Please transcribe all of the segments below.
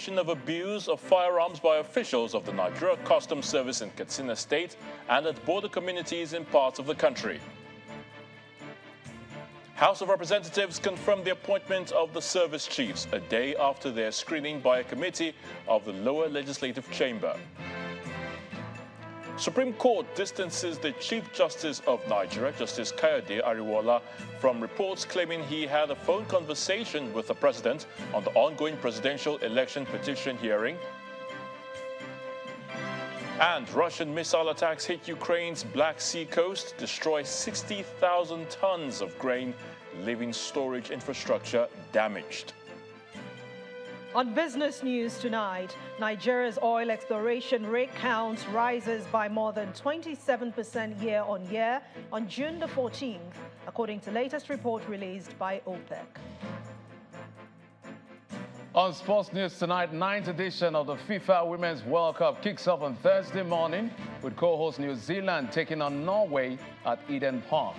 allegation of abuse of firearms by officials of the Nigeria Customs Service in Katsina State and at border communities in parts of the country. House of Representatives confirmed the appointment of the service chiefs a day after their screening by a committee of the lower legislative chamber. Supreme Court distances the Chief Justice of Nigeria, Justice Kayode Ariwoola, from reports claiming he had a phone conversation with the president on the ongoing presidential election petition hearing. And Russian missile attacks hit Ukraine's Black Sea coast, destroy 60,000 tons of grain, leaving storage infrastructure damaged. On business news tonight, Nigeria's oil exploration rig count rises by more than 27% year-on-year on June the 14th, according to latest report released by OPEC. On sports news tonight, 9th edition of the FIFA Women's World Cup kicks off on Thursday morning with co-host New Zealand taking on Norway at Eden Park.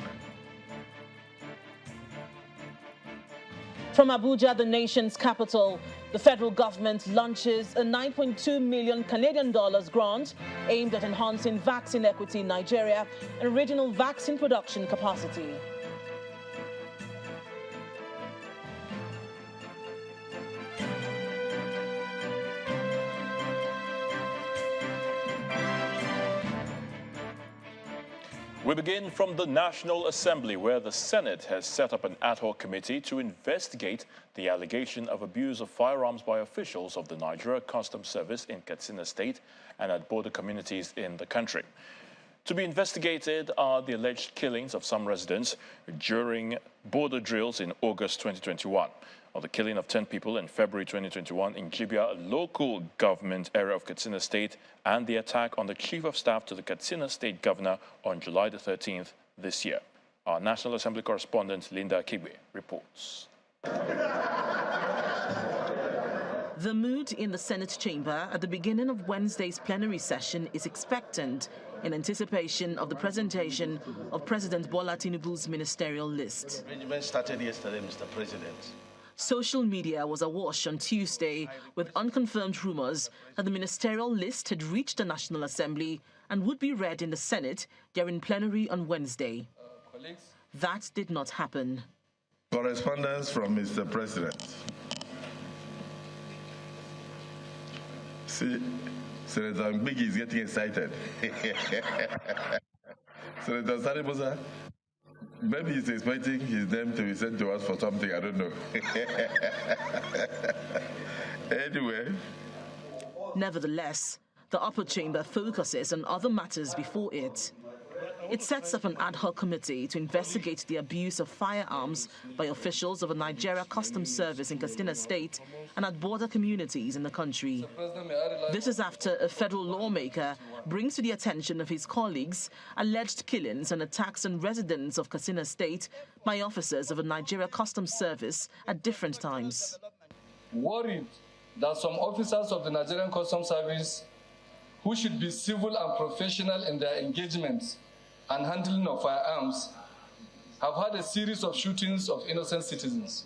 From Abuja, the nation's capital, the federal government launches a 9.2 million Canadian dollars grant aimed at enhancing vaccine equity in Nigeria and regional vaccine production capacity. We begin from the National Assembly, where the Senate has set up an ad hoc committee to investigate the allegation of abuse of firearms by officials of the Nigeria Customs Service in Katsina State and at border communities in the country. To be investigated are the alleged killings of some residents during border drills in August 2021, or the killing of 10 people in February 2021 in Jibia, a local government area of Katsina State, and the attack on the Chief of Staff to the Katsina State Governor on July the 13th this year. Our National Assembly correspondent Linda Kigbe reports. The mood in the Senate chamber at the beginning of Wednesday's plenary session is expectant in anticipation of the presentation of President Bola Tinubu's ministerial list. Arrangement started yesterday, Mr. President. Social media was awash on Tuesday with unconfirmed rumors that the ministerial list had reached the National Assembly and would be read in the Senate during plenary on Wednesday. That did not happen. Correspondence from Mr. President. See, Senator Mbigi is getting excited. Senator Saribosa, maybe he's expecting his name to be sent to us for something, I don't know. Anyway. Nevertheless, the upper chamber focuses on other matters before it. It sets up an ad hoc committee to investigate the abuse of firearms by officials of the Nigeria Customs Service in Katsina State and at border communities in the country. This is after a federal lawmaker brings to the attention of his colleagues alleged killings and attacks on residents of Katsina State by officers of the Nigeria Customs Service at different times. Worried that some officers of the Nigerian Customs Service, who should be civil and professional in their engagements and handling of firearms, have had a series of shootings of innocent citizens.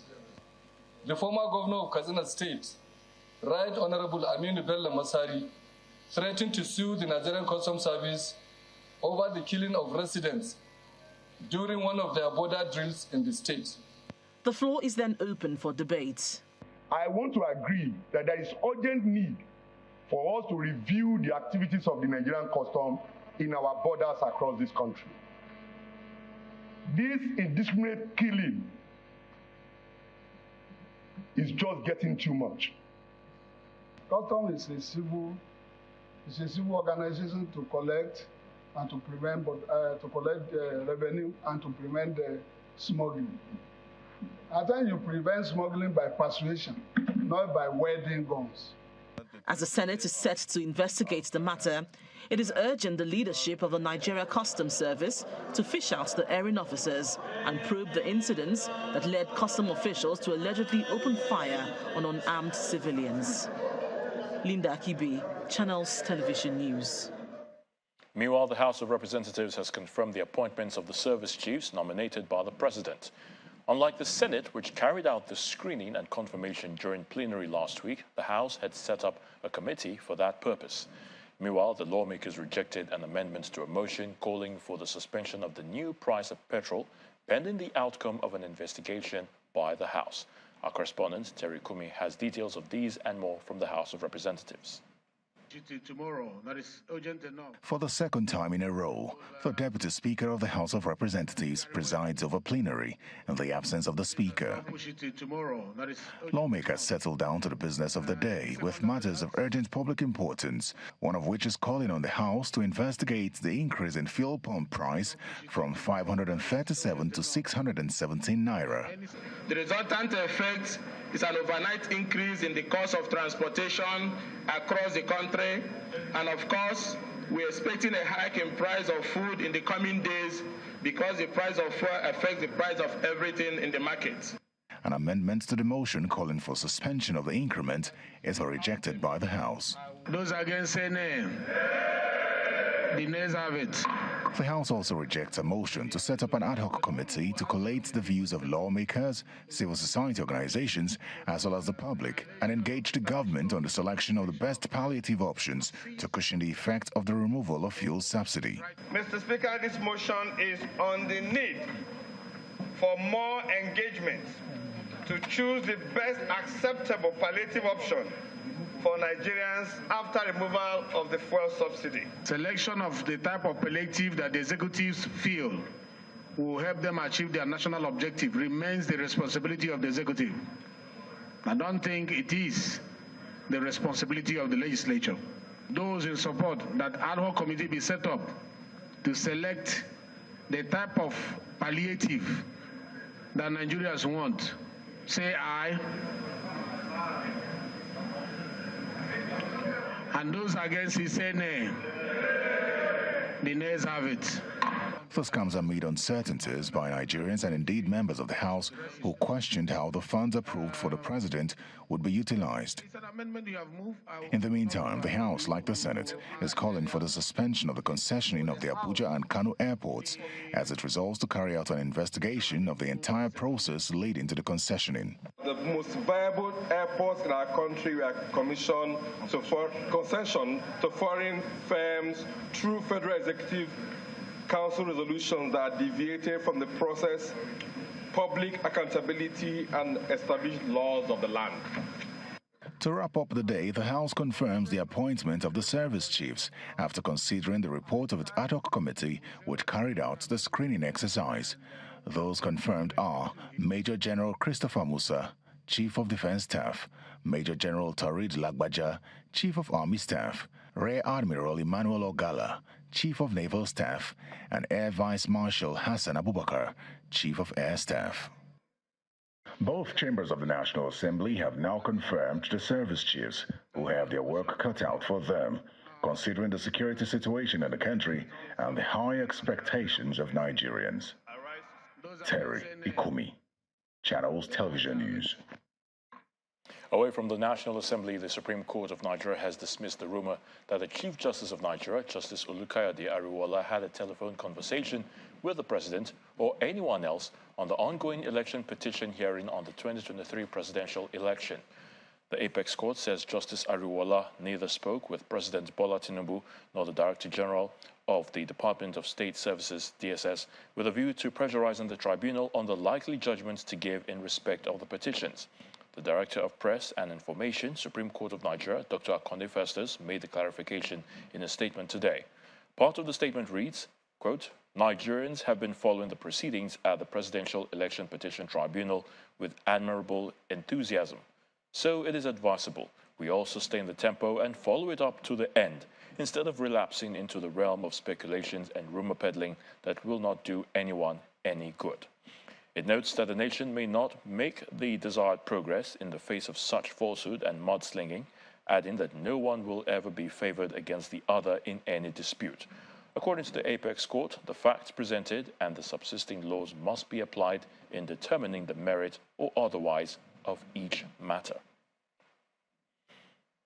The former governor of Katsina State, Right Honorable Aminu Bello Masari, threatened to sue the Nigerian Customs Service over the killing of residents during one of their border drills in the state. The floor is then open for debate. I want to agree that there is urgent need for us to review the activities of the Nigerian Customs in our borders across this country. This indiscriminate killing is just getting too much. Customs is a civil organization to collect and to prevent, to collect revenue and to prevent smuggling. At times you prevent smuggling by persuasion, not by wielding guns. As the Senate is set to investigate the matter, it is urging the leadership of the Nigeria Customs Service to fish out the erring officers and probe the incidents that led custom officials to allegedly open fire on unarmed civilians. Linda Akibi, Channels Television News. Meanwhile, the House of Representatives has confirmed the appointments of the service chiefs nominated by the president. Unlike the Senate, which carried out the screening and confirmation during plenary last week, the House had set up a committee for that purpose. Meanwhile, the lawmakers rejected an amendment to a motion calling for the suspension of the new price of petrol pending the outcome of an investigation by the House. Our correspondent, Terry Kumi, has details of these and more from the House of Representatives. Tomorrow, that is urgent enough. For the second time in a row, the Deputy Speaker of the House of Representatives presides over plenary in the absence of the Speaker. Lawmakers settle down to the business of the day with matters of urgent public importance, one of which is calling on the House to investigate the increase in fuel pump price from 537 to 617 naira. The resultant effect is an overnight increase in the cost of transportation across the country, and of course, we're expecting a hike in price of food in the coming days because the price of fuel affects the price of everything in the market. An amendment to the motion calling for suspension of the increment is rejected by the House. Those against say nay. The nays have it. The House also rejects a motion to set up an ad hoc committee to collate the views of lawmakers, civil society organizations, as well as the public, and engage the government on the selection of the best palliative options to cushion the effect of the removal of fuel subsidy. Mr. Speaker, this motion is on the need for more engagement to choose the best acceptable palliative option for Nigerians after removal of the fuel subsidy. Selection of the type of palliative that the executives feel will help them achieve their national objective remains the responsibility of the executive. I don't think it is the responsibility of the legislature. Those in support that ad hoc committee be set up to select the type of palliative that Nigerians want, say aye. And those against it say nay. The nays have it. This comes amid uncertainties by Nigerians and indeed members of the House who questioned how the funds approved for the president would be utilized. In the meantime, the House, like the Senate, is calling for the suspension of the concessioning of the Abuja and Kano airports as it resolves to carry out an investigation of the entire process leading to the concessioning. The most viable airports in our country were commissioned for concession to foreign firms through Federal Executive Council resolutions that deviated from the process, public accountability, and established laws of the land. To wrap up the day, the House confirms the appointment of the service chiefs after considering the report of its ad hoc committee which carried out the screening exercise. Those confirmed are Major General Christopher Musa, Chief of Defense Staff, Major General Tarid Lagbaja, Chief of Army Staff, Rear Admiral Emmanuel Ogala, Chief of Naval Staff, and Air Vice Marshal Hassan Abubakar, Chief of Air Staff. Both chambers of the National Assembly have now confirmed the service chiefs, who have their work cut out for them, considering the security situation in the country and the high expectations of Nigerians. Terry Ikumi, Channels Television News. Away from the National Assembly, the Supreme Court of Nigeria has dismissed the rumor that the Chief Justice of Nigeria, Justice Olukayode Ariwoola, had a telephone conversation with the President or anyone else on the ongoing election petition hearing on the 2023 presidential election. The Apex Court says Justice Ariwoola neither spoke with President Bola Tinubu nor the Director General of the Department of State Services, DSS, with a view to pressurizing the tribunal on the likely judgments to give in respect of the petitions. The Director of Press and Information, Supreme Court of Nigeria, Dr. Akonde Festus, made the clarification in a statement today. Part of the statement reads, quote, Nigerians have been following the proceedings at the Presidential Election Petition Tribunal with admirable enthusiasm. So it is advisable we all sustain the tempo and follow it up to the end, instead of relapsing into the realm of speculations and rumor peddling that will not do anyone any good. It notes that the nation may not make the desired progress in the face of such falsehood and mudslinging, adding that no one will ever be favored against the other in any dispute. According to the Apex Court, the facts presented and the subsisting laws must be applied in determining the merit or otherwise of each matter.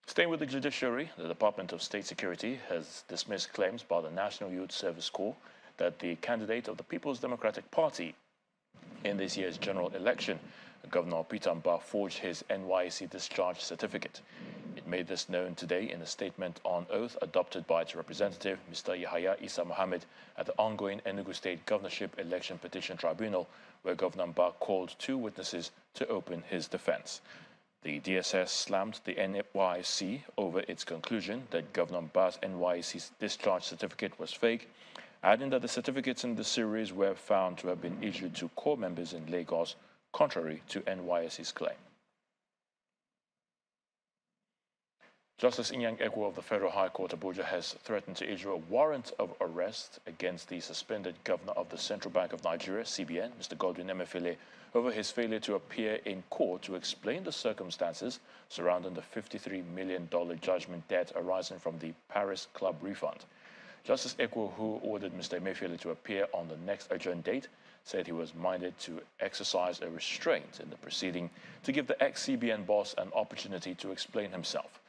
Staying with the judiciary, the Department of State Security has dismissed claims by the National Youth Service Corps that the candidate of the People's Democratic Party in this year's general election, Governor Peter Mbah forged his NYSC discharge certificate. It made this known today in a statement on oath adopted by its representative, Mr. Yahaya Isa Mohammed, at the ongoing Enugu State Governorship Election Petition Tribunal, where Governor Mbah called 2 witnesses to open his defense. The DSS slammed the NYSC over its conclusion that Governor Mbah's NYSC discharge certificate was fake, adding that the certificates in the series were found to have been issued to core members in Lagos, contrary to NYSC's claim. Justice Inyang Ekwo of the Federal High Court Abuja has threatened to issue a warrant of arrest against the suspended governor of the Central Bank of Nigeria, CBN, Mr. Godwin Emefiele, over his failure to appear in court to explain the circumstances surrounding the $53 million judgment debt arising from the Paris Club refund. Justice Ekwo, who ordered Mr. Emefiele to appear on the next adjourned date, said he was minded to exercise a restraint in the proceeding to give the ex-CBN boss an opportunity to explain himself.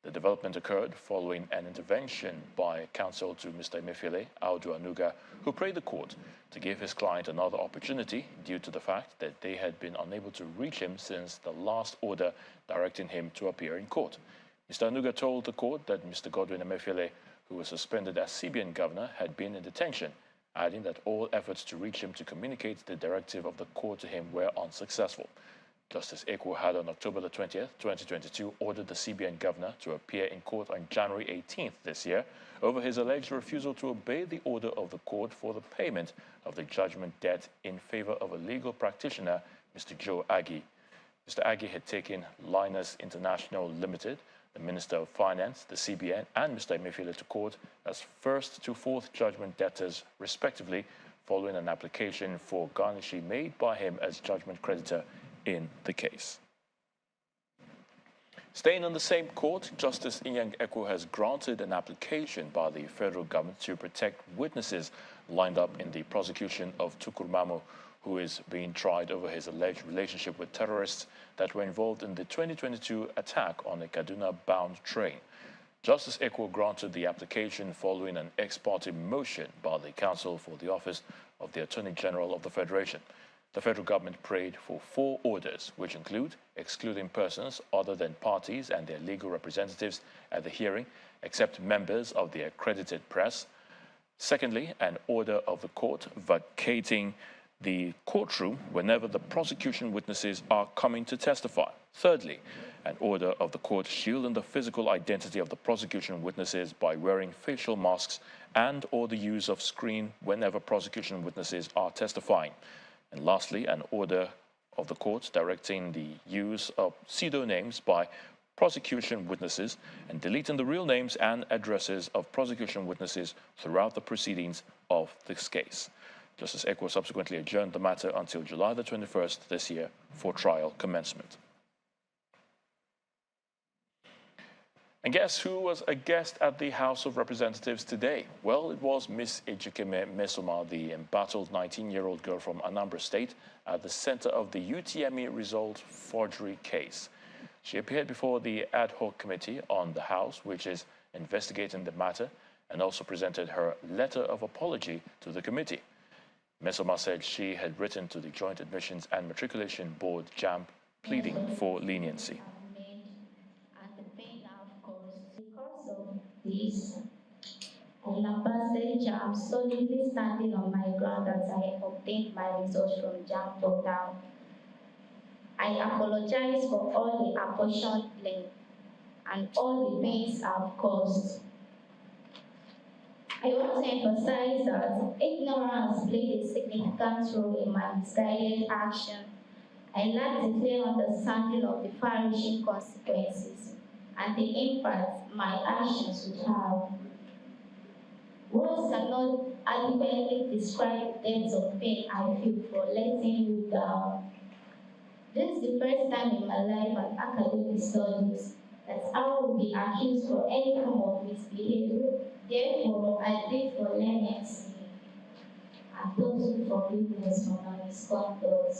The development occurred following an intervention by counsel to Mr. Emefiele, Audu Anuga, who prayed the court to give his client another opportunity due to the fact that they had been unable to reach him since the last order directing him to appear in court. Mr. Anuga told the court that Mr. Godwin Emefiele, who was suspended as CBN governor, had been in detention, adding that all efforts to reach him to communicate the directive of the court to him were unsuccessful. Justice Ekwo had on October the 20th, 2022, ordered the CBN governor to appear in court on January 18th this year over his alleged refusal to obey the order of the court for the payment of the judgment debt in favor of a legal practitioner, Mr. Joe Aggie. Mr. Aggie had taken Litres International Limited, the Minister of Finance, the CBN, and Mr. Emefiele to court as first to fourth judgment debtors, respectively, following an application for garnishee made by him as judgment creditor in the case. Staying on the same court, Justice Inyang Ekwo has granted an application by the federal government to protect witnesses lined up in the prosecution of Tukur Mamu, who is being tried over his alleged relationship with terrorists that were involved in the 2022 attack on a Kaduna-bound train. Justice Ekwo granted the application following an ex parte motion by the counsel for the office of the Attorney General of the Federation. The federal government prayed for 4 orders, which include excluding persons other than parties and their legal representatives at the hearing, except members of the accredited press. Secondly, an order of the court vacating the courtroom whenever the prosecution witnesses are coming to testify. Thirdly, an order of the court shielding the physical identity of the prosecution witnesses by wearing facial masks and or the use of screen whenever prosecution witnesses are testifying. And lastly, an order of the court directing the use of pseudonames by prosecution witnesses and deleting the real names and addresses of prosecution witnesses throughout the proceedings of this case. Justice Ekwo subsequently adjourned the matter until July the 21st this year for trial commencement. And guess who was a guest at the House of Representatives today? Well, it was Miss Ejikeme Mesoma, the embattled 19-year-old girl from Anambra State, at the center of the UTME result forgery case. She appeared before the ad hoc committee on the House, which is investigating the matter, and also presented her letter of apology to the committee. Mesoma said she had written to the Joint Admissions and Matriculation Board, JAMB, pleading for leniency. This, I lambasted JAMB, solidly standing on my ground that I obtained my results from JAMB portal. I apologize for all the apportioned blame and all the pains I've caused. I want to emphasize that ignorance played a significant role in my misguided action. I lacked a clear understanding of the far-reaching consequences and the impact my actions would have. Words cannot adequately describe the depths of pain I feel for letting you down. This is the first time in my life and academic studies that I will be accused for any form of misbehavior. Therefore, I plead for leniency and total forgiveness for my misconduct.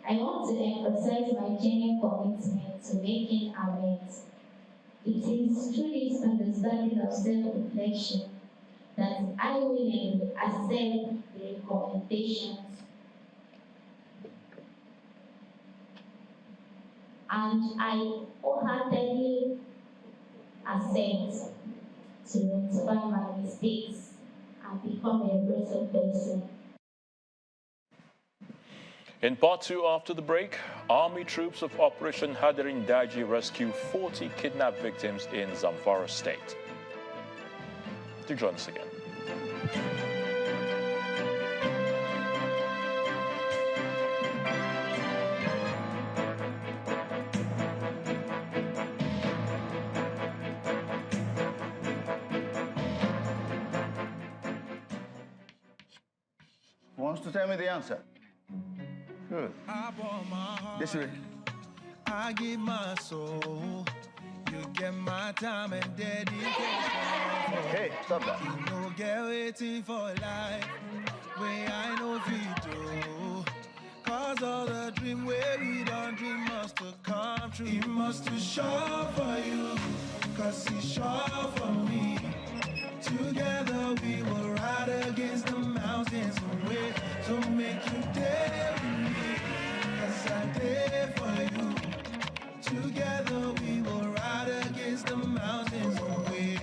I want to emphasize my genuine commitment to making amends. It is through this understanding of self-reflection that I willingly accept the recommendations and I wholeheartedly accept to rectify my mistakes and become a better person. In part two, after the break, Army troops of Operation Hadarin Daji rescue 40 kidnapped victims in Zamfara State. Do join us again. Who wants to tell me the answer? Good. This way. I give my soul. You get my time and dedication. Hey, stop that. You know, get waiting for life. Where I know we do. Cause all the dream where we don't dream must have come true. It must be sure for you. Cause it's sure for me. Together we will ride against the mountains away. So make you dare with me, cause I dare for you. Together we will ride against the mountains away.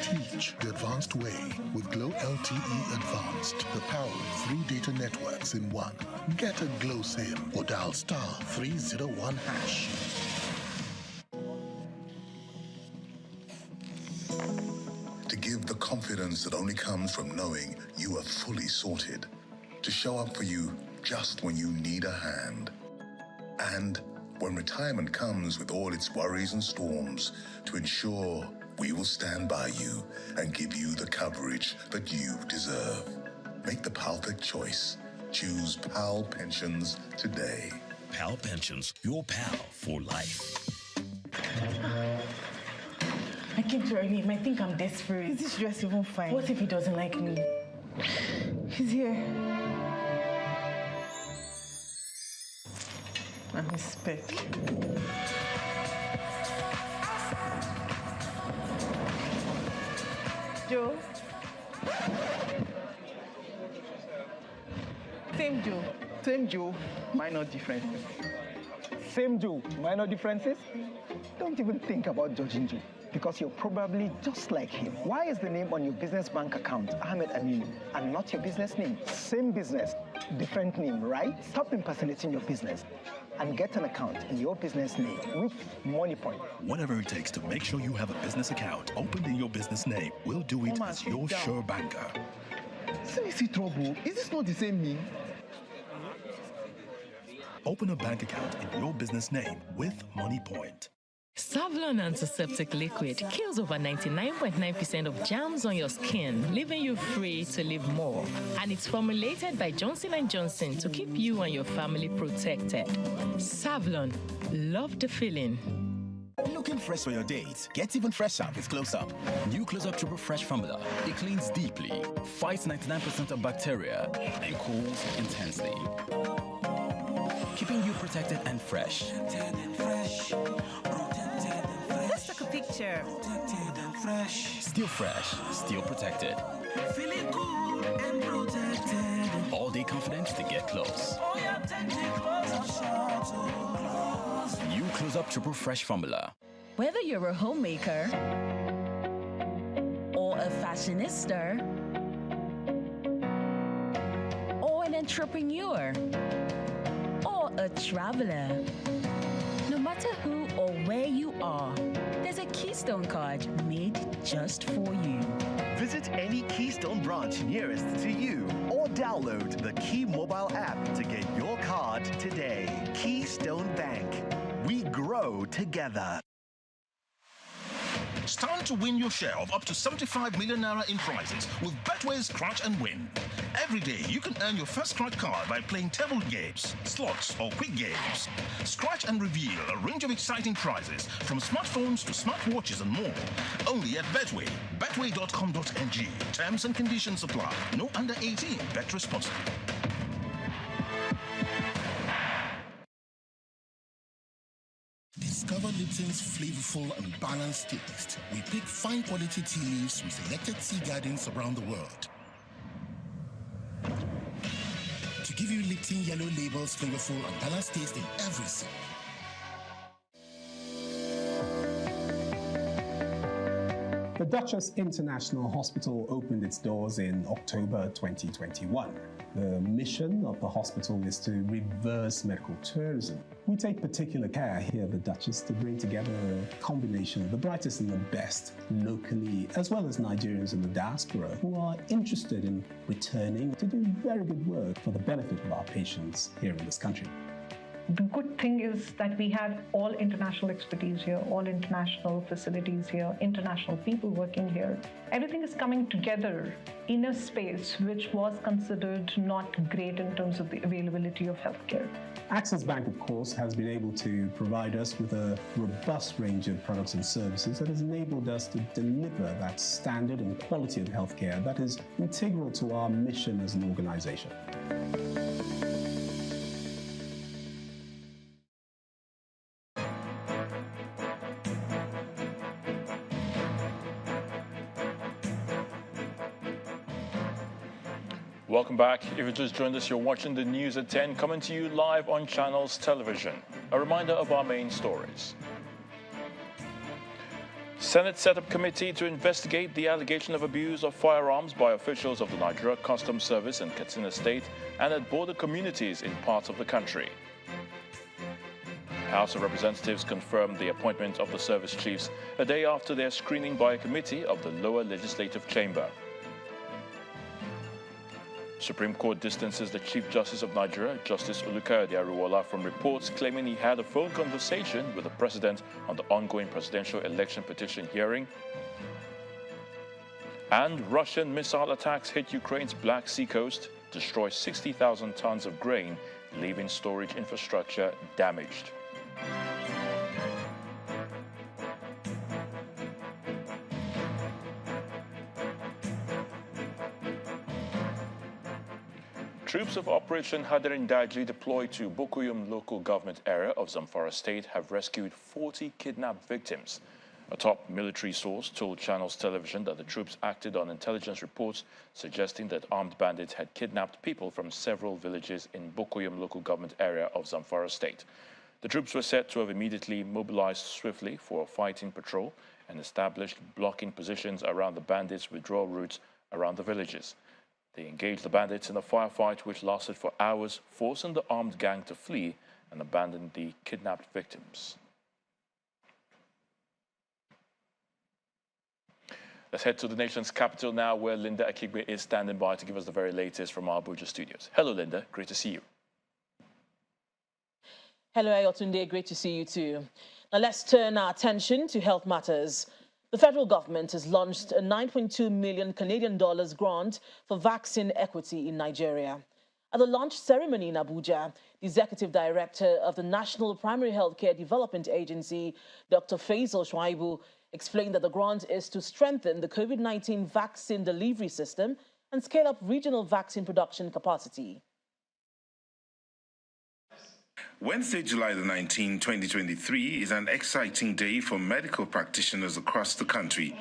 Teach the advanced way with Glow LTE Advanced, the power of 3 data networks in one. Get a Glow SIM or dial *301#. To give the confidence that only comes from knowing you are fully sorted. To show up for you just when you need a hand. And when retirement comes with all its worries and storms, to ensure we will stand by you and give you the coverage that you deserve. Make the perfect choice. Choose PAL Pensions today. PAL Pensions, your pal for life. I came to early. He might think I'm desperate. Is this dress even fine? What if he doesn't like me? He's here. I respect. Joe? Same Joe. Same Joe, minor differences. Same Joe, minor differences? Don't even think about judging Joe, because you're probably just like him. Why is the name on your business bank account Ahmed Aminu and not your business name? Same business, different name, right? Stop impersonating your business and get an account in your business name with MoneyPoint. Whatever it takes to make sure you have a business account opened in your business name, we'll do it as your sure banker. See trouble. Is this not the same name? Open a bank account in your business name with MoneyPoint. Savlon Antiseptic Liquid kills over 99.9% of germs on your skin, leaving you free to live more. And it's formulated by Johnson & Johnson to keep you and your family protected. Savlon, love the feeling. Looking fresh for your date? Get even fresher with Close Up. New Close Up Triple Fresh formula. It cleans deeply, fights 99% of bacteria, and cools intensely, keeping you protected and fresh. Let's take a picture. Still fresh, still protected. Feeling cool and protected. All day confident to get close. New Close Up Triple Fresh formula. Whether you're a homemaker or a fashionista or an entrepreneur or a traveler, no matter who or where you are, there's a Keystone card made just for you. Visit any Keystone branch nearest to you or download the Key mobile app to get your card today. Keystone Bank. We grow together. Stand to win your share of up to 75 million naira in prizes with Betway's Scratch and Win. Every day, you can earn your first scratch card by playing table games, slots, or quick games. Scratch and reveal a range of exciting prizes from smartphones to smartwatches and more. Only at Betway. Betway.com.ng. Terms and conditions apply. No under 18. Bet responsibly. Discover Lipton's flavorful and balanced taste. We pick fine quality tea leaves from selected tea gardens around the world. 15 yellow labels, flavorful and balanced taste in every sip. The Duchess International Hospital opened its doors in October 2021. The mission of the hospital is to reverse medical tourism. We take particular care here at the Duchess to bring together a combination of the brightest and the best locally, as well as Nigerians in the diaspora who are interested in returning to do very good work for the benefit of our patients here in this country. The good thing is that we have all international expertise here, all international facilities here, international people working here. Everything is coming together in a space which was considered not great in terms of the availability of healthcare. Access Bank, of course, has been able to provide us with a robust range of products and services that has enabled us to deliver that standard and quality of healthcare that is integral to our mission as an organization. Welcome back. If you just joined us, you're watching the news at 10, coming to you live on Channels Television. A reminder of our main stories. Senate set up committee to investigate the allegation of abuse of firearms by officials of the Nigeria Customs Service in Katsina State and at border communities in parts of the country. House of Representatives confirmed the appointment of the service chiefs a day after their screening by a committee of the lower legislative chamber. Supreme Court distances the Chief Justice of Nigeria, Justice Olukayode Ariwoola, from reports claiming he had a phone conversation with the president on the ongoing presidential election petition hearing. And Russian missile attacks hit Ukraine's Black Sea coast, destroy 60,000 tons of grain, leaving storage infrastructure damaged. Troops of Operation Hadarin Daji deployed to Bokuyum local government area of Zamfara State have rescued 40 kidnapped victims. A top military source told Channels Television that the troops acted on intelligence reports suggesting that armed bandits had kidnapped people from several villages in Bokuyum local government area of Zamfara State. The troops were said to have immediately mobilized swiftly for a fighting patrol and established blocking positions around the bandits' withdrawal routes around the villages. They engaged the bandits in a firefight which lasted for hours, forcing the armed gang to flee and abandon the kidnapped victims. Let's head to the nation's capital now, where Linda Akigbe is standing by to give us the very latest from our Abuja studios. Hello, Linda. Great to see you. Hello, Ayotunde. Great to see you too. Now let's turn our attention to health matters. The federal government has launched a 9.2 million Canadian dollars grant for vaccine equity in Nigeria. At the launch ceremony in Abuja, the executive director of the National Primary Healthcare Development Agency, Dr. Faisal Shuaibu, explained that the grant is to strengthen the COVID-19 vaccine delivery system and scale up regional vaccine production capacity. Wednesday, July the 19th, 2023 is an exciting day for medical practitioners across the country,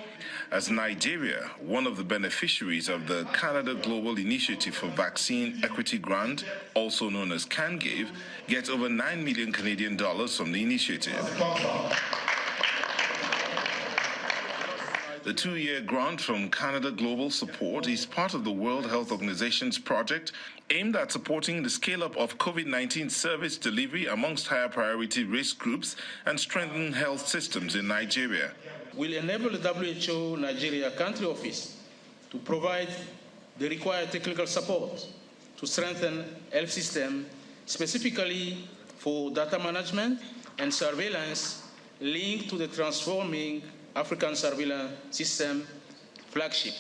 as Nigeria, one of the beneficiaries of the Canada Global Initiative for Vaccine Equity Grant, also known as CanGIVE, gets over 9 million Canadian dollars from the initiative. The 2-year grant from Canada Global Support is part of the World Health Organization's project aimed at supporting the scale-up of COVID-19 service delivery amongst higher priority risk groups and strengthening health systems in Nigeria. Will enable the WHO Nigeria country office to provide the required technical support to strengthen health system, specifically for data management and surveillance linked to the transforming African Surveillance System flagship,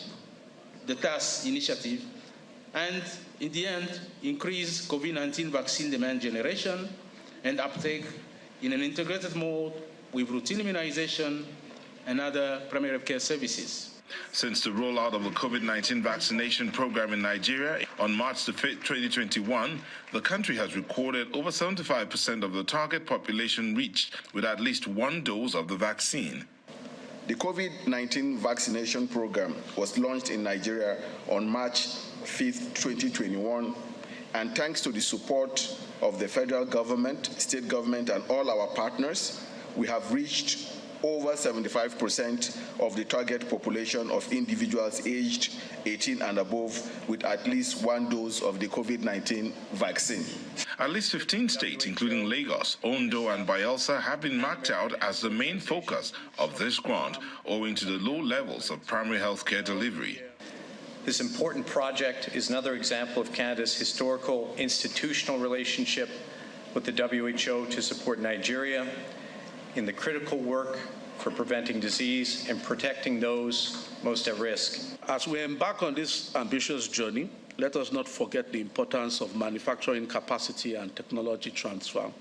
the TAS initiative, and in the end, increase COVID-19 vaccine demand generation and uptake in an integrated mode with routine immunization and other primary care services. Since the rollout of the COVID-19 vaccination program in Nigeria on March the 5th, 2021, the country has recorded over 75% of the target population reached with at least one dose of the vaccine. The COVID-19 vaccination program was launched in Nigeria on March 5th, 2021, And thanks to the support of the federal government, state government, and all our partners, we have reached over 75% of the target population of individuals aged 18 and above with at least one dose of the COVID-19 vaccine. At least 15 states, including Lagos, Ondo, and Bayelsa, have been marked out as the main focus of this grant, owing to the low levels of primary health care delivery. This important project is another example of Canada's historical institutional relationship with the WHO to support Nigeria in the critical work for preventing disease and protecting those most at risk. As we embark on this ambitious journey, let us not forget the importance of manufacturing capacity and technology transfer.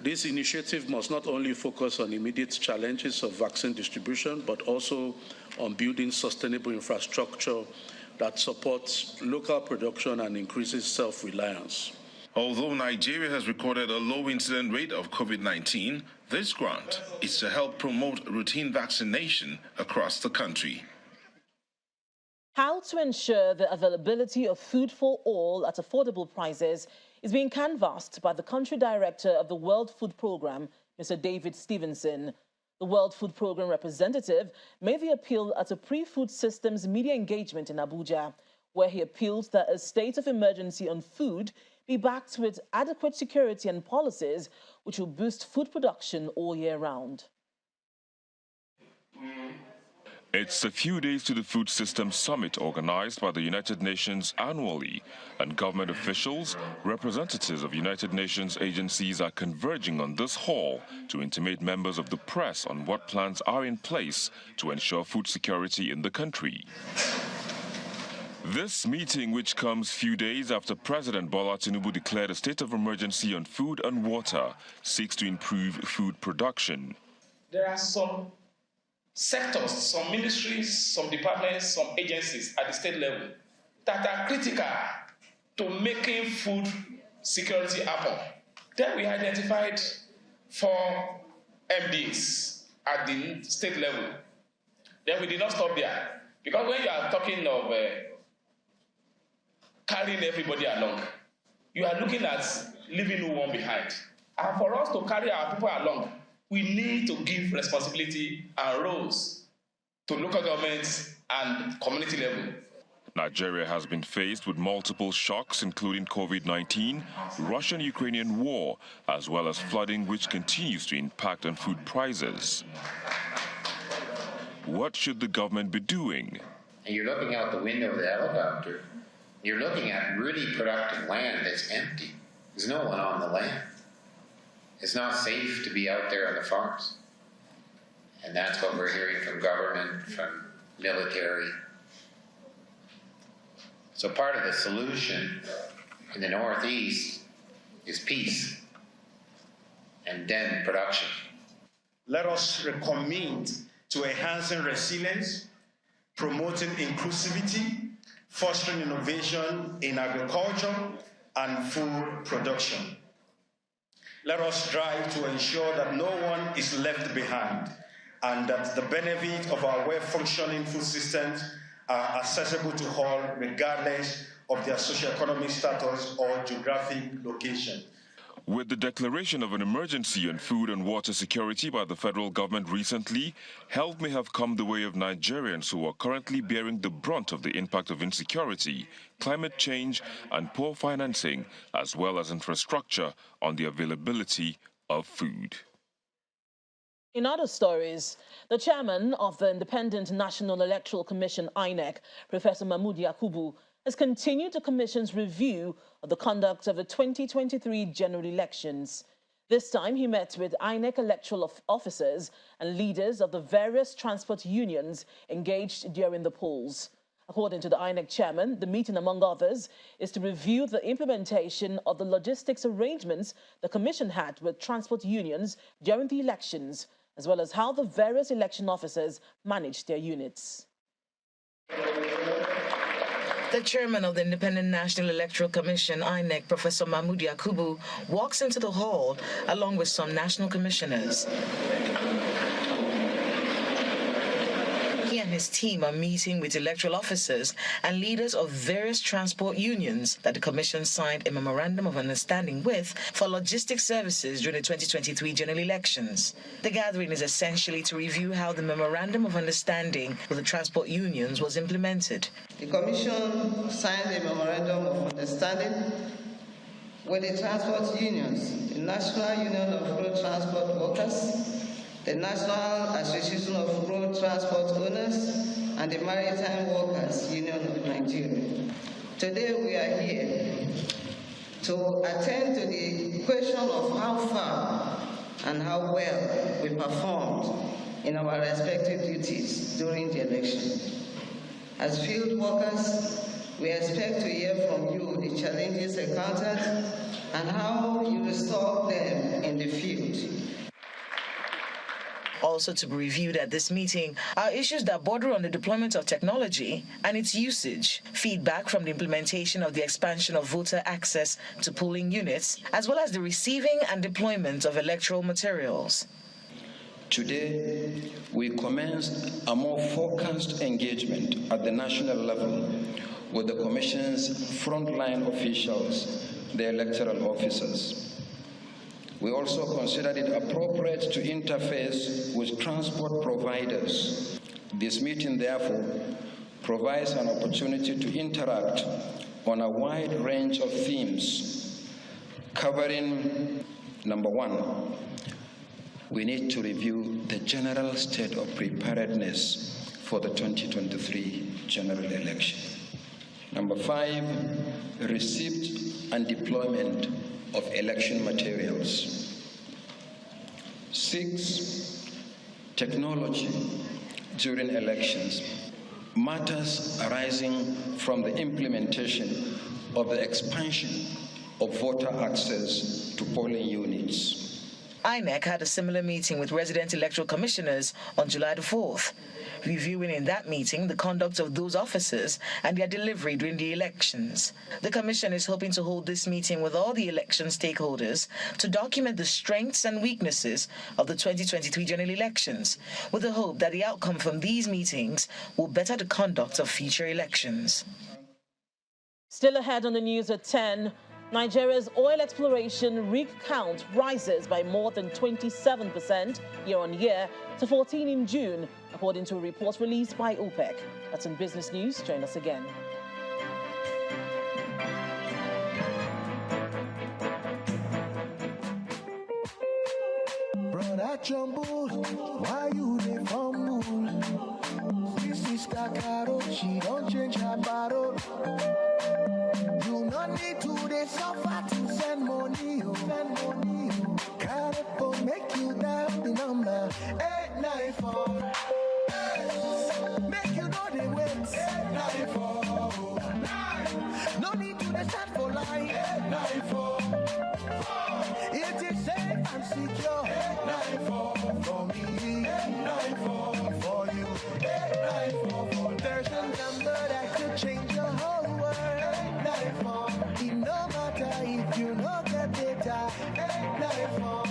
This initiative must not only focus on immediate challenges of vaccine distribution, but also on building sustainable infrastructure that supports local production and increases self-reliance. Although Nigeria has recorded a low incident rate of COVID-19, this grant is to help promote routine vaccination across the country. How to ensure the availability of food for all at affordable prices is being canvassed by the country director of the World Food Programme, Mr. David Stevenson. The World Food Programme representative made the appeal at a pre-food systems media engagement in Abuja, where he appealed that a state of emergency on food be backed with adequate security and policies which will boost food production all year round. It's a few days to the Food Systems Summit organized by the United Nations annually, and government officials, representatives of United Nations agencies are converging on this hall to intimate members of the press on what plans are in place to ensure food security in the country. This meeting, which comes few days after President Bola Tinubu declared a state of emergency on food and water, seeks to improve food production. There are some sectors, some ministries, some departments, some agencies at the state level that are critical to making food security happen. Then we identified 4 MDs at the state level. Then we did not stop there, because when you are talking of carrying everybody along, you are looking at leaving no one behind. And for us to carry our people along, we need to give responsibility and roles to local governments and community level. Nigeria has been faced with multiple shocks, including COVID-19, Russian-Ukrainian war, as well as flooding, which continues to impact on food prices. What should the government be doing? And you're looking out the window of the helicopter. You're looking at really productive land that's empty. There's no one on the land. It's not safe to be out there on the farms. And that's what we're hearing from government, from military. So part of the solution in the Northeast is peace and then production. Let us recommit to enhancing resilience, promoting inclusivity, fostering innovation in agriculture and food production. Let us strive to ensure that no one is left behind and that the benefit of our well-functioning food systems are accessible to all regardless of their socioeconomic status or geographic location. With the declaration of an emergency on food and water security by the federal government recently, help may have come the way of Nigerians who are currently bearing the brunt of the impact of insecurity, climate change, and poor financing, as well as infrastructure on the availability of food. In other stories, the chairman of the Independent National Electoral Commission, INEC, Professor Mahmood Yakubu, has continued the Commission's review of the conduct of the 2023 general elections. This time, he met with INEC electoral officers and leaders of the various transport unions engaged during the polls. According to the INEC chairman, the meeting, among others, is to review the implementation of the logistics arrangements the Commission had with transport unions during the elections, as well as how the various election officers managed their units. The chairman of the Independent National Electoral Commission, INEC, Professor Mahmood Yakubu, walks into the hall along with some national commissioners. He and his team are meeting with electoral officers and leaders of various transport unions that the Commission signed a memorandum of understanding with for logistic services during the 2023 general elections. The gathering is essentially to review how the memorandum of understanding with the transport unions was implemented. The Commission signed a memorandum of understanding with the transport unions, the National Union of Road Transport Workers, the National Association of Road Transport Owners, and the Maritime Workers Union of Nigeria. Today we are here to attend to the question of how far and how well we performed in our respective duties during the election. As field workers, we expect to hear from you the challenges encountered and how you resolve them in the field. Also to be reviewed at this meeting are issues that border on the deployment of technology and its usage, feedback from the implementation of the expansion of voter access to polling units, as well as the receiving and deployment of electoral materials. Today, we commenced a more focused engagement at the national level with the Commission's frontline officials, the electoral officers. We also considered it appropriate to interface with transport providers. This meeting, therefore, provides an opportunity to interact on a wide range of themes, covering, number one, we need to review the general state of preparedness for the 2023 general election. Number 5, receipt and deployment of election materials. 6, technology during elections. Matters arising from the implementation of the expansion of voter access to polling units. INEC had a similar meeting with resident electoral commissioners on July the 4th, reviewing in that meeting the conduct of those officers and their delivery during the elections. The Commission is hoping to hold this meeting with all the election stakeholders to document the strengths and weaknesses of the 2023 general elections, with the hope that the outcome from these meetings will better the conduct of future elections. Still ahead on the news at 10, Nigeria's oil exploration rig count rises by more than 27% year-on-year to 14 in June, according to a report released by OPEC. That's in Business News. Join us again. Brother Jumbo, why you dey fumble? Sister Carol, she don't change her bottle. You no need to dey suffer to send money, send money. Carol, make you dial the number 894. Make you know the wait. 894. No need to dey stand for line. 894. It is safe and secure. 894 for me. 894 for you. 894. There's a number that could change your whole world. 894. It no matter if you don't get data. 894.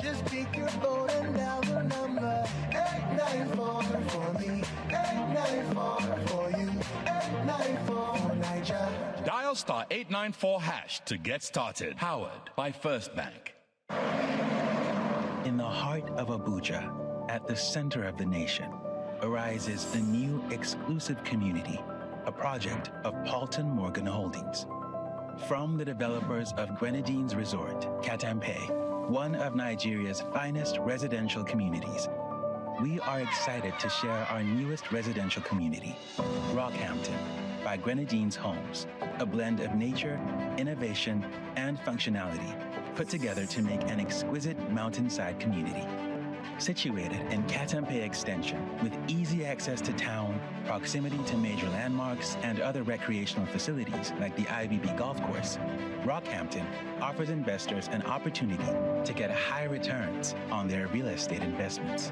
Just pick your phone and dial the number. 894 for me. 894 for you. 894 for Nigeria. Dial star 894 hash to get started. Powered by First Bank. In the heart of Abuja, at the center of the nation, arises a new exclusive community, a project of Paulton Morgan Holdings. From the developers of Grenadines Resort, Katampe, one of Nigeria's finest residential communities, we are excited to share our newest residential community, Rockhampton, by Grenadines Homes, a blend of nature, innovation, and functionality put together to make an exquisite mountainside community. Situated in Katampe Extension, with easy access to town, proximity to major landmarks, and other recreational facilities like the IBB Golf Course, Rockhampton offers investors an opportunity to get high returns on their real estate investments.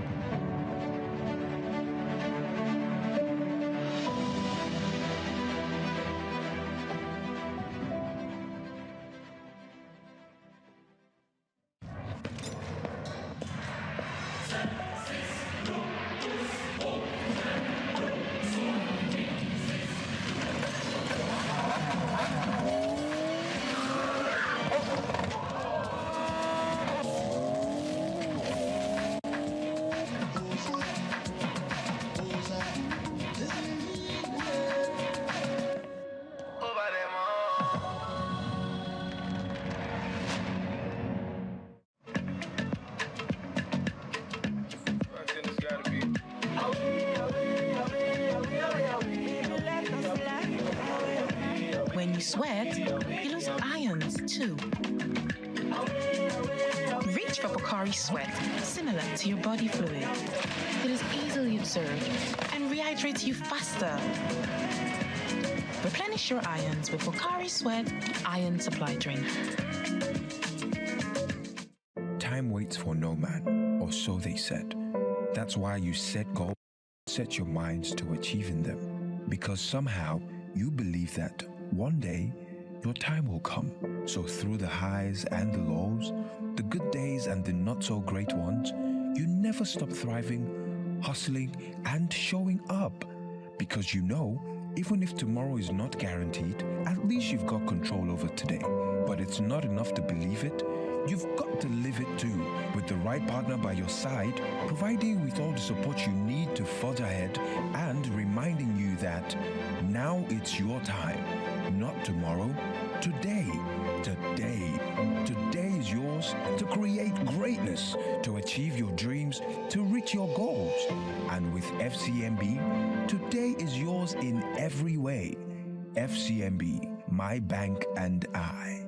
sweat, you lose ions too. Reach for Pocari Sweat, similar to your body fluid. It is easily absorbed and rehydrates you faster. Replenish your ions with Pocari Sweat Iron Supply Drink. Time waits for no man, or so they said. That's why you set goals, set your minds to achieving them. Because somehow you believe that one day your time will come. So through the highs and the lows, the good days and the not so great ones, you never stop thriving, hustling, and showing up. Because you know, even if tomorrow is not guaranteed, at least you've got control over today. But it's not enough to believe it. You've got to live it too, with the right partner by your side, providing you with all the support you need to forge ahead, and reminding you that now it's your time, not tomorrow, today. Today is yours to create greatness, to achieve your dreams, to reach your goals. And with FCMB, today is yours in every way. FCMB, my bank and I.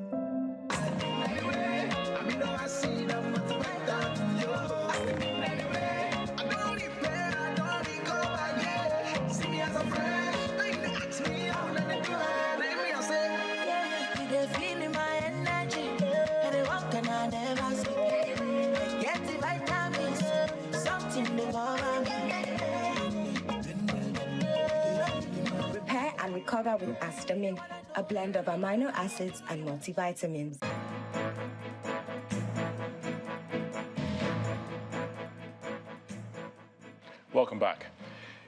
Repair and recover with Astamin, a blend of amino acids and multivitamins. Welcome back.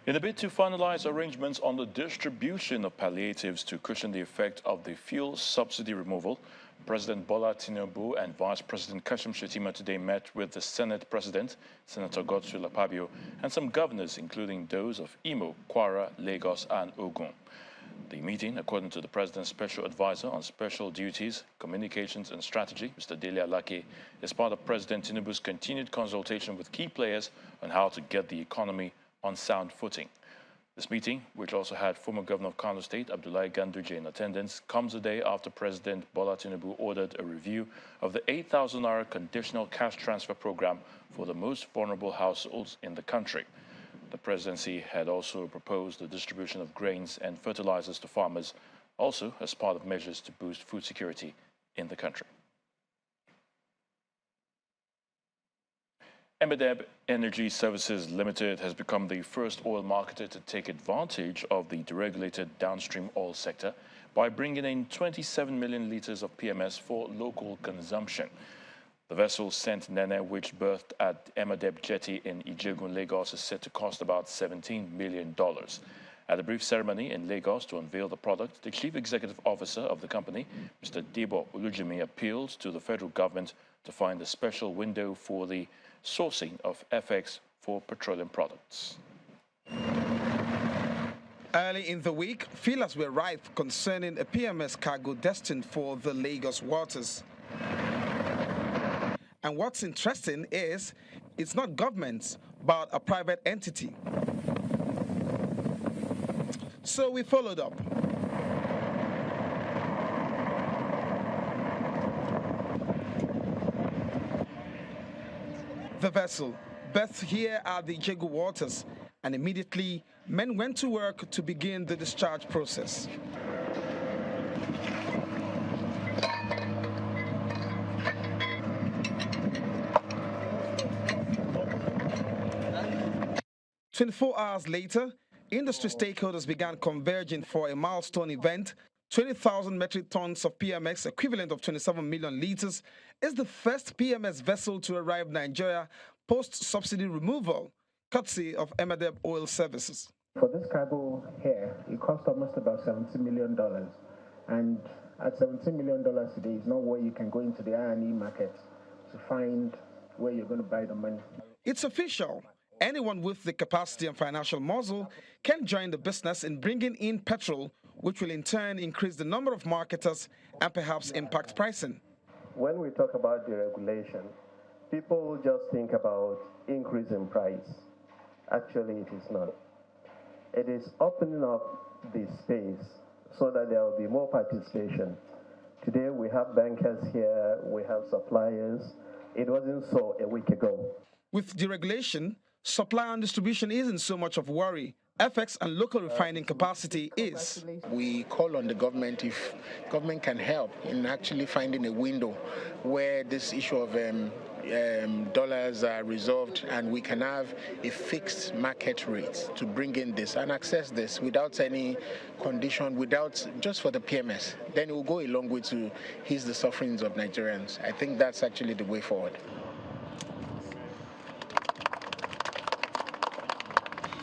In a bid to finalize arrangements on the distribution of palliatives to cushion the effect of the fuel subsidy removal, President Bola Tinubu and Vice President Kashim Shettima today met with the Senate President, Senator Godswill Akpabio, and some governors, including those of Imo, Kwara, Lagos, and Ogun. The meeting, according to the President's Special Advisor on Special Duties, Communications and Strategy, Mr. Dele Alake, is part of President Tinubu's continued consultation with key players on how to get the economy on sound footing. This meeting, which also had former Governor of Kano State, Abdullahi Ganduje, in attendance, comes a day after President Bola Tinubu ordered a review of the 8,000 naira conditional cash transfer program for the most vulnerable households in the country. The presidency had also proposed the distribution of grains and fertilizers to farmers, also as part of measures to boost food security in the country. Emadeb Energy Services Limited has become the first oil marketer to take advantage of the deregulated downstream oil sector by bringing in 27 million litres of PMS for local consumption. The vessel Saint Nene, which berthed at Emadeb Jetty in Ijegun, Lagos, is set to cost about $17 million. At a brief ceremony in Lagos to unveil the product, the Chief Executive Officer of the company, Mr. Debo Olujimi, appealed to the federal government to find a special window for the sourcing of FX for petroleum products. Early in the week, feelers were rife concerning a PMS cargo destined for the Lagos waters. And what's interesting is it's not government, but a private entity. So we followed up. The vessel berthed here at the Ijegun waters, and immediately men went to work to begin the discharge process. "24 hours later, industry stakeholders began converging for a milestone event. 20,000 metric tons of PMX, equivalent of 27 million litres, is the first PMS vessel to arrive Nigeria post-subsidy removal, courtesy of Emadeb Oil Services. For this cargo here, it cost almost about $70 million. And at $17 million today is not where you can go into the INEC market to find where you're going to buy the money. It's official. Anyone with the capacity and financial muscle can join the business in bringing in petrol, which will in turn increase the number of marketers and perhaps impact pricing. When we talk about deregulation, people just think about increase in price. Actually, it is not. It is opening up the space so that there will be more participation. Today we have bankers here, we have suppliers. It wasn't so a week ago. With deregulation, supply and distribution isn't so much of worry. FX and local refining capacity is. We call on the government if government can help in actually finding a window where this issue of dollars are resolved and we can have a fixed market rate to bring in this and access this without any condition, without just for the PMS. Then it will go a long way to ease the sufferings of Nigerians. I think that's actually the way forward.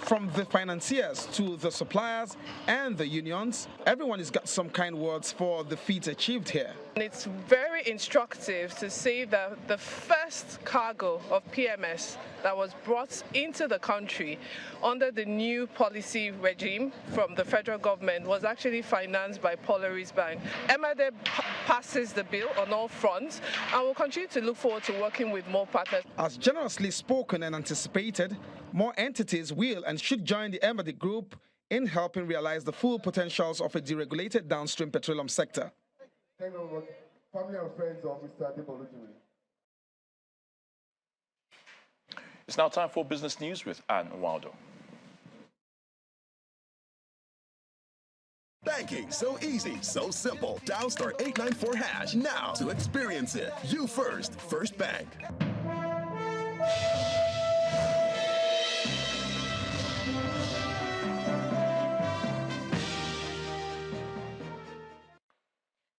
From the financiers to the suppliers and the unions, everyone has got some kind words for the feats achieved here. It's very instructive to see that the first cargo of PMS that was brought into the country under the new policy regime from the federal government was actually financed by Polaris Bank. Emade passes the bill on all fronts and will continue to look forward to working with more partners. As generously spoken and anticipated, more entities will and should join the Emade group in helping realize the full potentials of a deregulated downstream petroleum sector. Thank you very much. Family and friends of Mr. Adebolujiwe. It's now time for business news with Anne Waldo. Banking, so easy, so simple. Dial *894# now to experience it. You first, First Bank.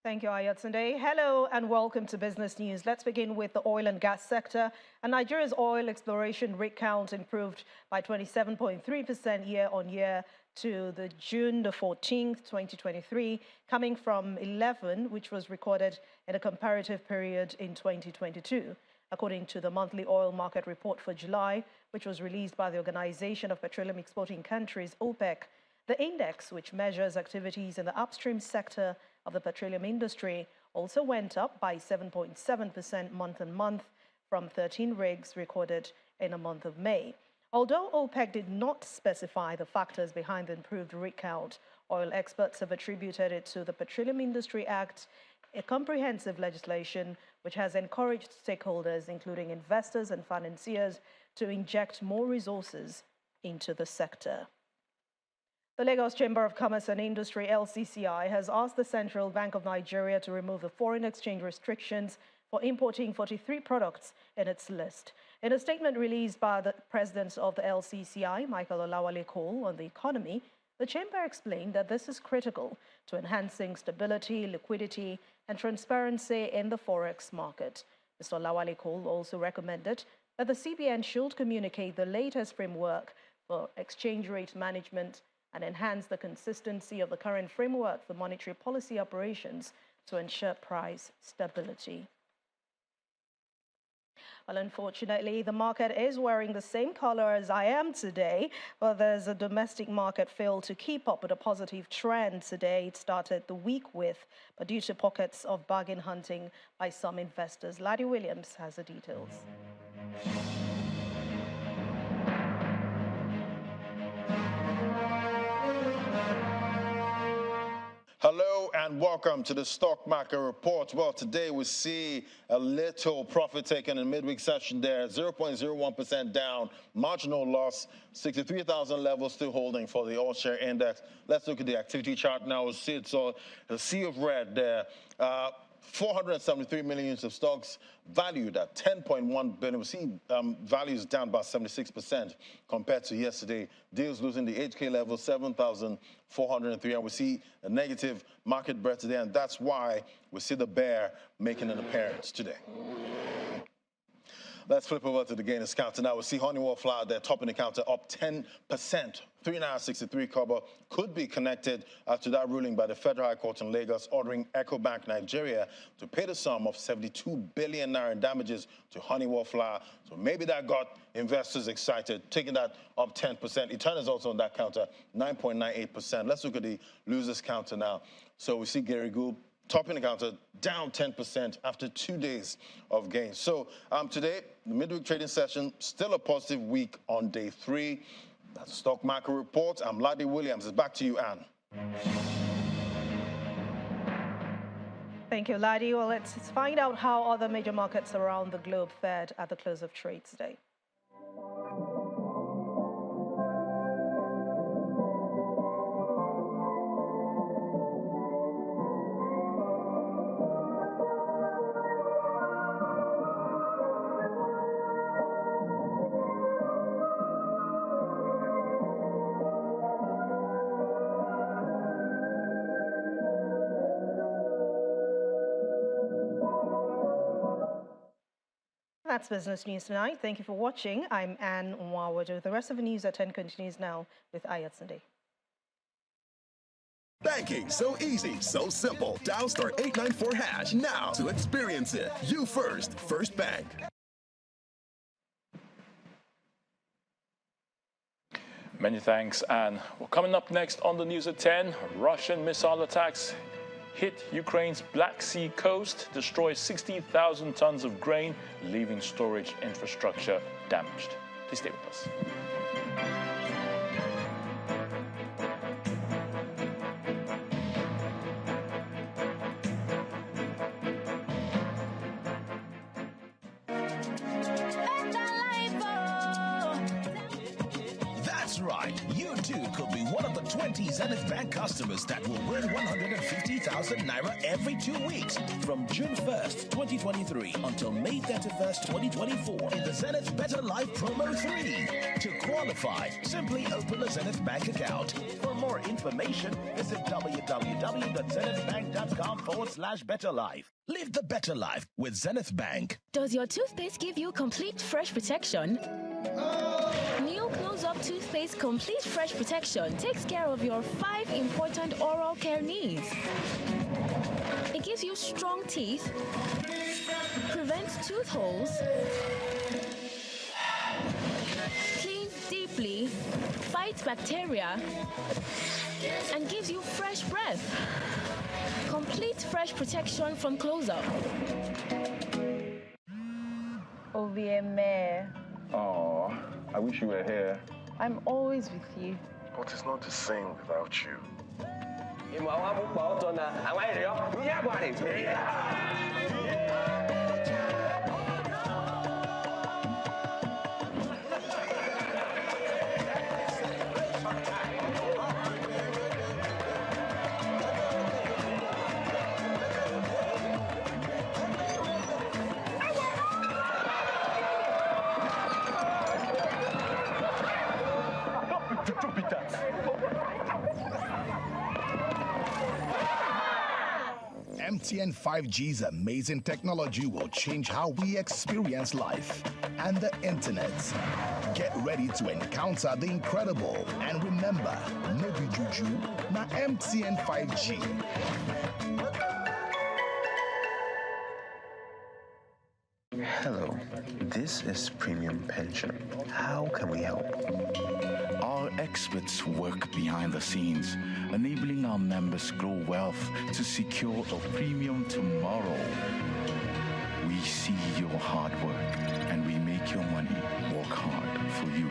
Thank you, Ayatunde. Hello and welcome to Business News. Let's begin with the oil and gas sector. And Nigeria's oil exploration rig count improved by 27.3% year-on-year to the June the 14th, 2023, coming from 11, which was recorded in a comparative period in 2022. According to the monthly oil market report for July, which was released by the Organization of Petroleum Exporting Countries, OPEC, the index, which measures activities in the upstream sector of the petroleum industry, also went up by 7.7% month-on-month from 13 rigs recorded in the month of May. Although OPEC did not specify the factors behind the improved rig count, oil experts have attributed it to the Petroleum Industry Act, a comprehensive legislation which has encouraged stakeholders, including investors and financiers, to inject more resources into the sector. The Lagos Chamber of Commerce and Industry, LCCI, has asked the Central Bank of Nigeria to remove the foreign exchange restrictions for importing 43 products in its list. In a statement released by the president of the LCCI, Michael Olawale Cole, on the economy, the Chamber explained that this is critical to enhancing stability, liquidity, and transparency in the forex market. Mr. Olawale Cole also recommended that the CBN should communicate the latest framework for exchange rate management and enhance the consistency of the current framework for monetary policy operations to ensure price stability. Well, unfortunately, the market is wearing the same color as I am today, but there's a domestic market failed to keep up with a positive trend today. It started the week with, but due to pockets of bargain hunting by some investors. Laddie Williams has the details. Hello and welcome to the Stock Market Report. Well, today we see a little profit taken in midweek session there, 0.01% down, marginal loss, 63,000 levels still holding for the all share index. Let's look at the activity chart now. We'll see it's a sea of red there. 473 million units of stocks valued at 10.1 billion. We see values down by 76% compared to yesterday. Deals losing the HK level, 7,403. And we see a negative market breadth today, and that's why we see the bear making an appearance today. Let's flip over to the gainers counter now. We see Honeywell Flour there topping the counter up 10%. 3.63 kobo could be connected to that ruling by the Federal High Court in Lagos ordering Ecobank Nigeria to pay the sum of 72 billion naira in damages to Honeywell Flour. So maybe that got investors excited, taking that up 10%. Etern is also on that counter, 9.98%. Let's look at the losers counter now. So we see Gary Gould topping the counter, down 10% after 2 days of gains. So today, the midweek trading session, still a positive week on day 3. That's the Stock Market Report. I'm Laddie Williams. It's back to you, Anne. Thank you, Ladi. Well, let's find out how other major markets around the globe fared at the close of trade today. That's Business News Tonight. Thank you for watching. I'm Anne Nwawadu. The rest of the news at 10 continues now with Ayat Sunday. Banking, so easy, so simple. Dial *894# now to experience it. You first, First Bank. Many thanks, Anne. Well, coming up next on the news at 10, Russian missile attacks hit Ukraine's Black Sea coast, destroy 60,000 tons of grain, leaving storage infrastructure damaged. Please stay with us. That's right. You too could be one of the 20 Zenith Bank customers that will win 150,000 Naira every 2 weeks from June 1st, 2023 until May 31st, 2024 in the Zenith Better Life Promo 3. To qualify, simply open a Zenith Bank account. For more information, visit www.zenithbank.com/betterlife. Live the better life with Zenith Bank. Does your toothpaste give you complete fresh protection? New Close-Up Toothpaste Complete Fresh Protection takes care of your 5 important oral care needs. It gives you strong teeth, prevents tooth holes, cleans deeply, fights bacteria, and gives you fresh breath. Complete fresh protection from Close-Up. OVMA. Oh, I wish you were here. I'm always with you. But it's not the same without you. MTN 5G's amazing technology will change how we experience life and the internet. Get ready to encounter the incredible. And remember, no be juju, na MTN 5G. Hello, this is Premium Pension. How can we help? Our experts work behind the scenes, enabling our members grow wealth to secure a premium tomorrow. We see your hard work and we make your money work hard for you.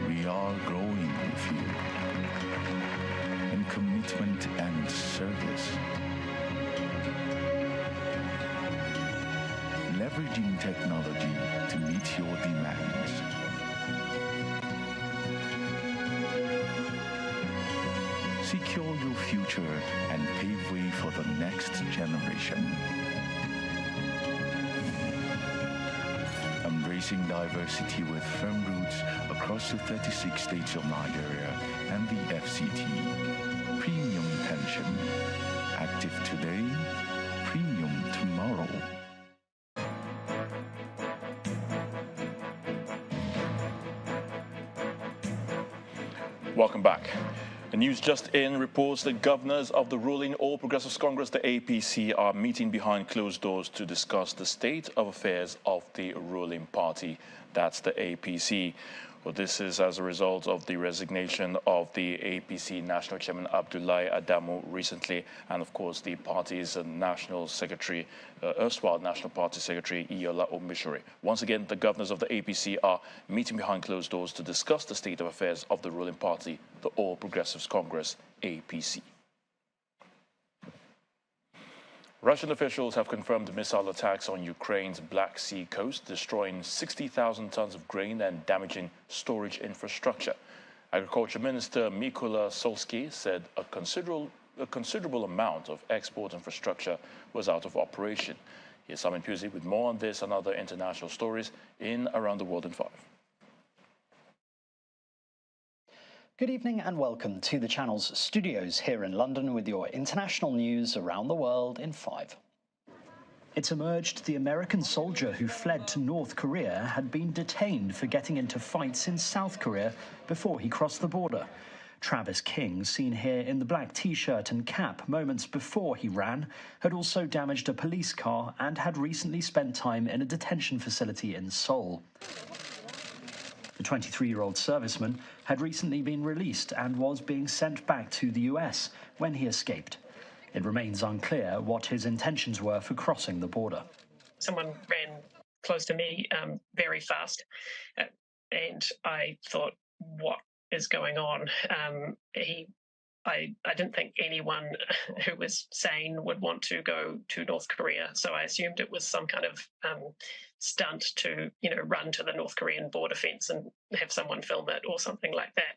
We are growing with you in commitment and service. Leveraging technology to meet your demands. Secure your future and pave way for the next generation. Embracing diversity with firm roots across the 36 states of Nigeria and the FCT. Premium Pension. Active today, premium tomorrow. Welcome back. The news just in reports that governors of the ruling All Progressives Congress, the APC, are meeting behind closed doors to discuss the state of affairs of the ruling party. That's the APC. Well, this is as a result of the resignation of the APC National Chairman Abdullahi Adamu recently, and of course the party's National Secretary, erstwhile National Party Secretary Iyola Omishore. Once again, the governors of the APC are meeting behind closed doors to discuss the state of affairs of the ruling party, the All Progressives Congress, APC. Russian officials have confirmed missile attacks on Ukraine's Black Sea coast, destroying 60,000 tons of grain and damaging storage infrastructure. Agriculture Minister Mykola Solsky said a considerable amount of export infrastructure was out of operation. Here's Simon Pusey with more on this and other international stories in Around the World in 5. Good evening and welcome to the channel's studios here in London with your international news around the world in 5. It's emerged the American soldier who fled to North Korea had been detained for getting into fights in South Korea before he crossed the border. Travis King, seen here in the black t-shirt and cap moments before he ran, had also damaged a police car and had recently spent time in a detention facility in Seoul. The 23-year-old serviceman had recently been released and was being sent back to the US when he escaped. It remains unclear what his intentions were for crossing the border. Someone ran close to me very fast, and I thought, what is going on? I didn't think anyone who was sane would want to go to North Korea, so I assumed it was some kind of stunt to, run to the North Korean border fence and have someone film it or something like that.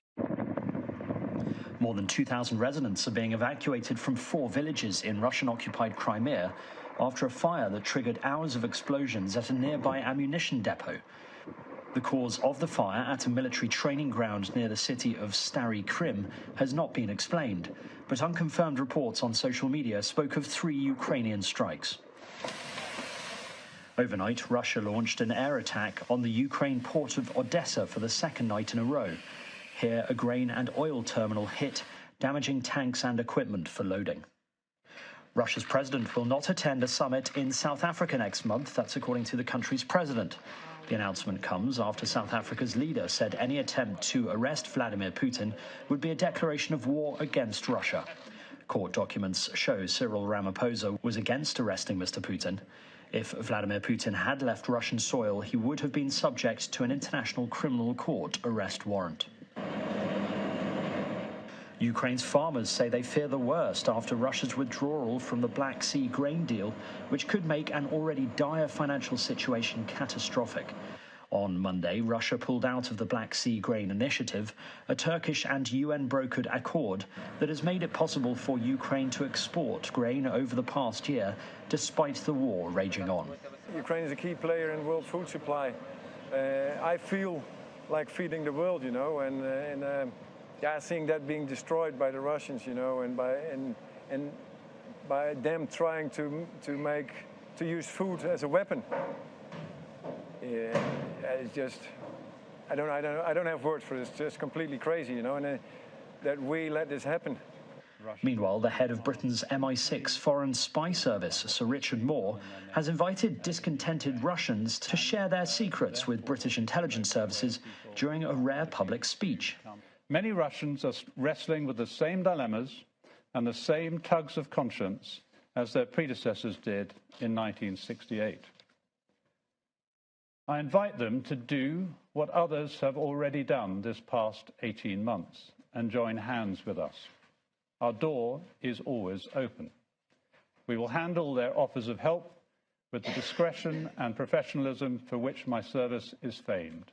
More than 2,000 residents are being evacuated from 4 villages in Russian-occupied Crimea after a fire that triggered hours of explosions at a nearby ammunition depot. The cause of the fire at a military training ground near the city of Stary Krim has not been explained, but unconfirmed reports on social media spoke of 3 Ukrainian strikes. Overnight, Russia launched an air attack on the Ukraine port of Odessa for the 2nd night in a row. Here, a grain and oil terminal hit, damaging tanks and equipment for loading. Russia's president will not attend a summit in South Africa next month, that's according to the country's president. The announcement comes after South Africa's leader said any attempt to arrest Vladimir Putin would be a declaration of war against Russia. Court documents show Cyril Ramaphosa was against arresting Mr. Putin. If Vladimir Putin had left Russian soil, he would have been subject to an International Criminal Court arrest warrant. Ukraine's farmers say they fear the worst after Russia's withdrawal from the Black Sea grain deal, which could make an already dire financial situation catastrophic. On Monday, Russia pulled out of the Black Sea Grain Initiative, a Turkish and UN-brokered accord that has made it possible for Ukraine to export grain over the past year, despite the war raging on. Ukraine is a key player in world food supply. I feel like feeding the world, seeing that being destroyed by the Russians, and by them trying to use food as a weapon. It's just, I don't have words for this. It's just completely crazy, and that we let this happen. Meanwhile, the head of Britain's MI6 Foreign Spy Service, Sir Richard Moore, has invited discontented Russians to share their secrets with British intelligence services during a rare public speech. Many Russians are wrestling with the same dilemmas and the same tugs of conscience as their predecessors did in 1968. I invite them to do what others have already done this past 18 months and join hands with us. Our door is always open. We will handle their offers of help with the discretion and professionalism for which my service is famed.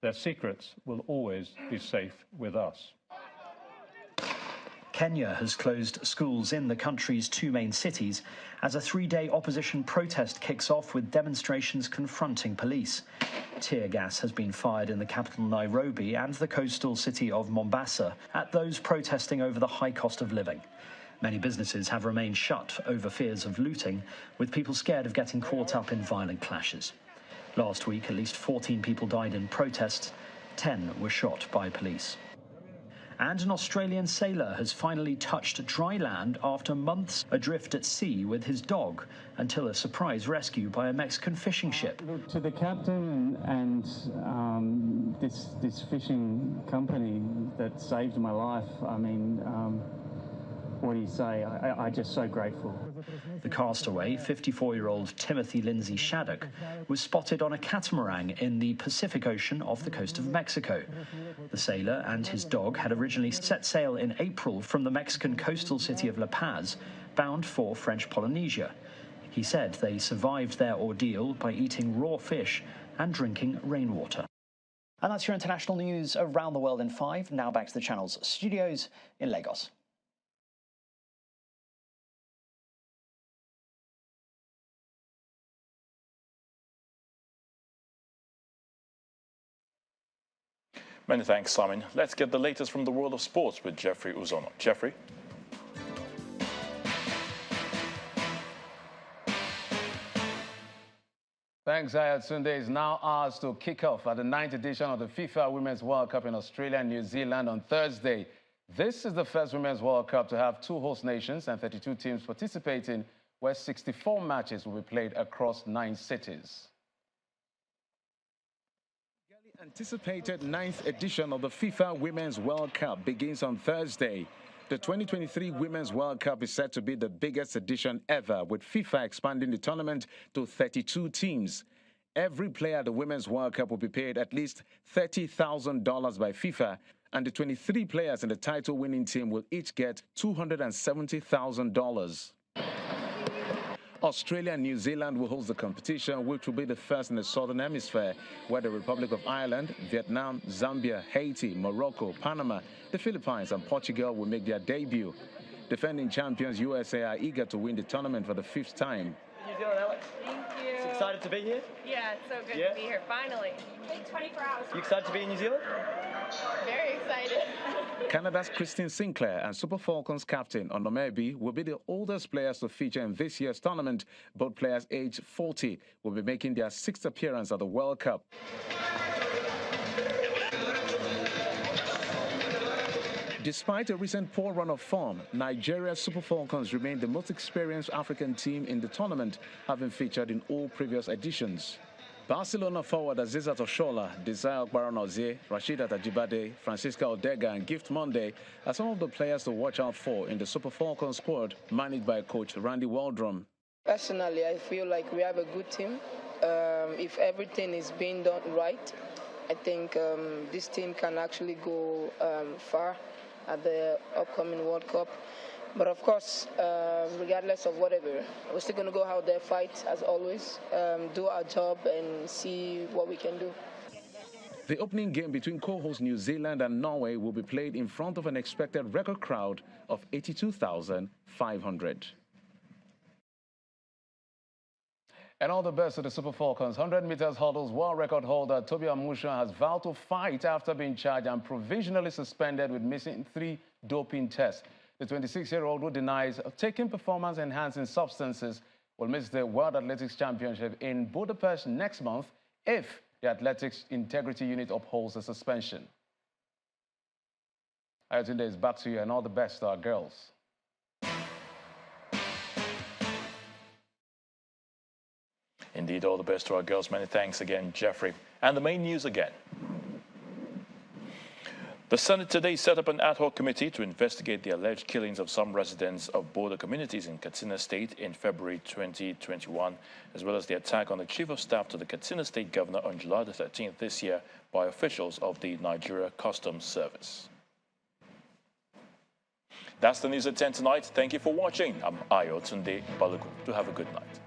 Their secrets will always be safe with us. Kenya has closed schools in the country's 2 main cities as a 3-day opposition protest kicks off with demonstrations confronting police. Tear gas has been fired in the capital Nairobi and the coastal city of Mombasa at those protesting over the high cost of living. Many businesses have remained shut over fears of looting, with people scared of getting caught up in violent clashes. Last week, at least 14 people died in protests, 10 were shot by police. And an Australian sailor has finally touched dry land after months adrift at sea with his dog, until a surprise rescue by a Mexican fishing ship. Look, to the captain and this fishing company that saved my life, what do you say? I'm just so grateful. The castaway, 54-year-old Timothy Lindsay Shaddock, was spotted on a catamaran in the Pacific Ocean off the coast of Mexico. The sailor and his dog had originally set sail in April from the Mexican coastal city of La Paz, bound for French Polynesia. He said they survived their ordeal by eating raw fish and drinking rainwater. And that's your international news around the world in 5. Now back to the channel's studios in Lagos. Many thanks, Simon. Let's get the latest from the world of sports with Jeffrey Uzono. Jeffrey? Thanks, Ayat. Sunday is now ours to kick off at the 9th edition of the FIFA Women's World Cup in Australia and New Zealand on Thursday. This is the first Women's World Cup to have 2 host nations and 32 teams participating, where 64 matches will be played across 9 cities. The anticipated 9th edition of the FIFA Women's World Cup begins on Thursday. The 2023 Women's World Cup is set to be the biggest edition ever, with FIFA expanding the tournament to 32 teams. Every player at the Women's World Cup will be paid at least $30,000 by FIFA, and the 23 players in the title-winning team will each get $270,000. Australia and New Zealand will host the competition, which will be the first in the Southern Hemisphere, where the Republic of Ireland, Vietnam, Zambia, Haiti, Morocco, Panama, the Philippines and Portugal will make their debut. Defending champions USA are eager to win the tournament for the 5th time. New Zealand, Alex. Thank you. Excited to be here? Yeah, it's so good to be here, finally. Take 24 hours. You excited to be in New Zealand? Very excited. Canada's Christine Sinclair and Super Falcons captain Onomebi will be the oldest players to feature in this year's tournament. Both players aged 40 will be making their 6th appearance at the World Cup. Despite a recent poor run of form, Nigeria's Super Falcons remain the most experienced African team in the tournament, having featured in all previous editions. Barcelona forward Azizat Oshola, Desire Okbaranozie, Rashidat Ajibade, Francisca Odega and Gift Monday are some of the players to watch out for in the Super Falcons squad managed by coach Randy Waldrum. Personally, I feel like we have a good team. If everything is being done right, I think this team can actually go far at the upcoming World Cup. But of course, regardless of whatever, we're still going to go out there, fight as always, do our job and see what we can do. The opening game between co-hosts New Zealand and Norway will be played in front of an expected record crowd of 82,500. And all the best to the Super Falcons. 100 meters hurdles world record holder Tobi Amusha has vowed to fight after being charged and provisionally suspended with missing 3 doping tests. The 26-year-old who denies taking performance-enhancing substances will miss the World Athletics Championship in Budapest next month if the Athletics Integrity Unit upholds the suspension. Ayotunde is back to you, and all the best to our girls. Indeed, all the best to our girls. Many thanks again, Jeffrey. And the main news again. The Senate today set up an ad hoc committee to investigate the alleged killings of some residents of border communities in Katsina State in February 2021, as well as the attack on the Chief of Staff to the Katsina State Governor on July the 13th this year by officials of the Nigeria Customs Service. That's the news at 10 tonight. Thank you for watching. I'm Ayotunde Balogun. Do have a good night.